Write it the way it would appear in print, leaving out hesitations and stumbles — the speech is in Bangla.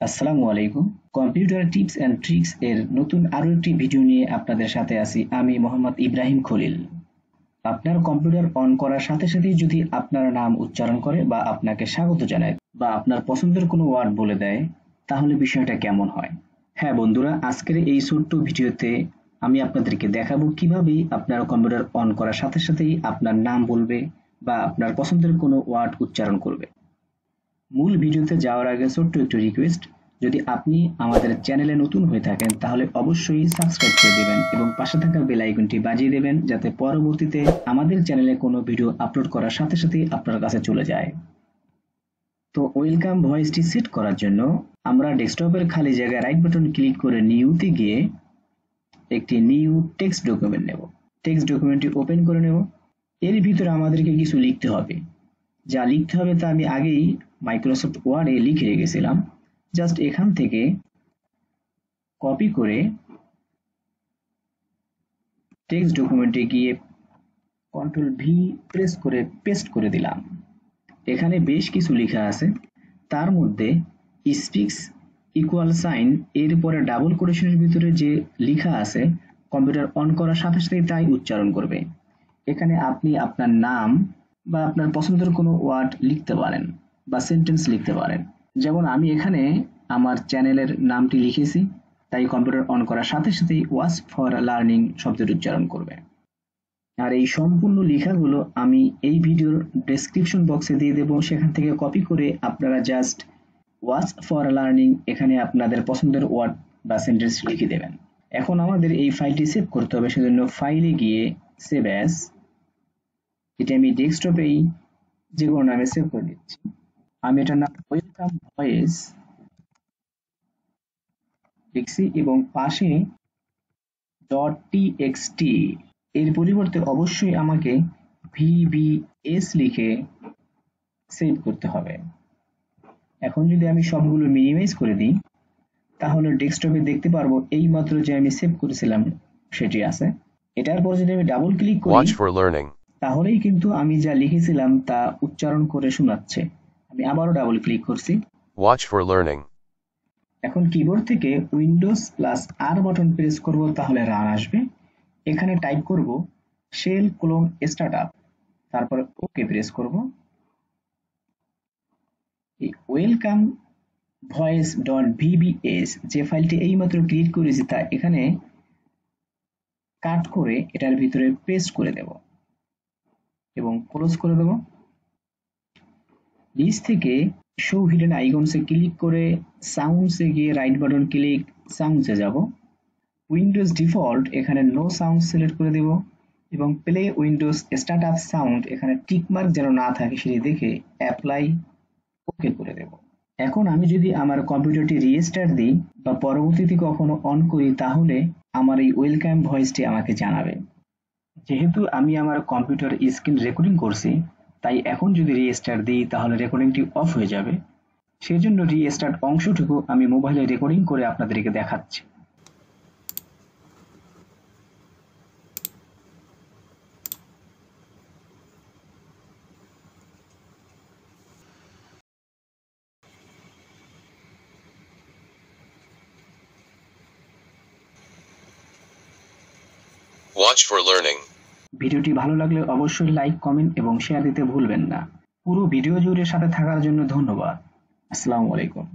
আসসালামু আলাইকুম। কম্পিউটার টিপস অ্যান্ড ট্রিক্স এর নতুন আরো একটি ভিডিও নিয়ে আপনাদের সাথে আছি আমি মোহাম্মদ ইব্রাহিম খলিল। আপনার কম্পিউটার অন করার সাথে সাথেই যদি আপনার নাম উচ্চারণ করে বা আপনাকে স্বাগত জানায় বা আপনার পছন্দের কোনো ওয়ার্ড বলে দেয়, তাহলে বিষয়টা কেমন হয়? হ্যাঁ বন্ধুরা, আজকের এই ছোট্ট ভিডিওতে আমি আপনাদেরকে দেখাবো কিভাবে আপনার কম্পিউটার অন করার সাথে সাথেই আপনার নাম বলবে বা আপনার পছন্দের কোনো ওয়ার্ড উচ্চারণ করবে। মূল ভিডিওতে যাওয়ার আগে ছোট্ট একটু রিকোয়েস্ট, যদি আপনি আমাদের চ্যানেলে নতুন হয়ে থাকেন তাহলে অবশ্যই সাবস্ক্রাইব করে দেবেন এবং পাশে থাকা বেল আইকনটি বাজিয়ে দেবেন যাতে পরবর্তীতে আমাদের চ্যানেলে কোনো ভিডিও আপলোড করার সাথে সাথেই আপনার কাছে চলে যায়। তো ওয়েলকাম ভয়েসটি সেট করার জন্য আমরা ডেস্কটপের খালি জায়গায় রাইট বাটন ক্লিক করে নিউতে গিয়ে একটি নিউ টেক্সট ডকুমেন্ট নেব। টেক্সট ডকুমেন্টটি ওপেন করে নেব। এর ভিতরে আমাদেরকে কিছু লিখতে হবে। যা লিখতে হবে তা আমি আগেই মাইক্রোসফট ওয়ার্ডে লিখে রেখেছিলাম। জাস্ট এখান থেকে কপি করে টেক্সট ডকুমেন্টে গিয়ে কন্ট্রোল ভি প্রেস করে পেস্ট করে দিলাম। এখানে বেশ কিছু লেখা আছে, তার মধ্যে স্পিক্স ইকুয়াল সাইন এর পরে ডাবল কোটেশনের ভিতরে যে লেখা আছে কম্পিউটার অন করার সাথে সাথে তাই উচ্চারণ করবে। এখানে আপনি আপনার নাম বা আপনার পছন্দের কোনো ওয়ার্ড লিখতে পারেন বা সেন্টেন্স লিখতে পারেন। যেমন আমি এখানে আমার চ্যানেলের নামটি লিখেছি, তাই কম্পিউটার অন করার সাথে সাথেই ওয়াচ ফর লার্নিং শব্দটি উচ্চারণ করবে। আর এই সম্পূর্ণ লেখাগুলো আমি এই ভিডিওর ডেসক্রিপশন বক্সে দিয়ে দেবো, সেখান থেকে কপি করে আপনারা জাস্ট ওয়াচ ফর লার্নিং এখানে আপনাদের পছন্দের ওয়ার্ড বা সেন্টেন্স লিখে দেবেন। এখন আমাদের এই ফাইলটি সেভ করতে হবে, সেজন্য ফাইলে গিয়ে সেভ অ্যাজ, এটা আমি ডেস্কটপেই যে কোনো নামে সেভ করে দিচ্ছি। আমি এটার নাম ওয়েলকাম ভয়েস লিখছি এবং পাশে .txt এর পরিবর্তে অবশ্যই আমাকে vbs লিখে সেভ করতে হবে। এখন যদি আমি সবগুলো মিনিমাইজ করে দিই তাহলে ডেস্কটপে দেখতে পারবো এই মাত্র যে আমি সেভ করেছিলাম সেটি আছে। এটার পর যদি আমি ডাবল ক্লিক করি তাহলেই কিন্তু আমি যা লিখেছিলাম তা উচ্চারণ করে শোনাচ্ছে। আমি আবারও ডাবল ক্লিক করছি। Watch for learning. এখন কিবোর্ড থেকে উইন্ডোজ প্লাস আর বাটন প্রেস করব, তাহলে রান আসবে। এখানে টাইপ করব শেল কোলন স্টার্টআপ, তারপরে ওকে প্রেস করব। এই ওয়েলকাম ভয়েস .vbs যে ফাইলটি এইমাত্র ক্রিয়েট করেছি তা এখানে কাট করে এটার ভিতরে পেস্ট করে দেব এবং ক্লোজ করে দেব। লিস্ট থেকে শো হিডেন আইকনসে ক্লিক করে সাউন্ডসে গিয়ে রাইট বাটন ক্লিক সাউন্ডসে যাব। উইন্ডোজ ডিফল্ট এখানে নো সাউন্ড সিলেক্ট করে দেব এবং প্লে উইন্ডোজ স্টার্টআপ সাউন্ড এখানে টিকমার্ক যেন না থাকে সেটি দেখে অ্যাপ্লাই ওকে করে দেব। এখন আমি যদি আমার কম্পিউটারটি রিস্টার্ট দিই বা পরবর্তীতে কখনো অন করি তাহলে আমার এই ওয়েলকাম ভয়েসটি আমাকে জানাবে। যেহেতু আমি আমার কম্পিউটার স্ক্রিন রেকর্ডিং করছি, তাই এখন যদি রিস্টার্ট দিই তাহলে রেকর্ডিংটি অফ হয়ে যাবে। সেজন্য রিস্টার্ট অংশটুকু আমি মোবাইলে রেকর্ডিং করে আপনাদেরকে দেখাচ্ছি। Watch for learning. ভিডিওটি ভালো লাগলে অবশ্যই লাইক, কমেন্ট এবং শেয়ার দিতে ভুলবেন না। পুরো ভিডিও জুড়ে সাথে থাকার জন্য ধন্যবাদ। আসসালামু আলাইকুম।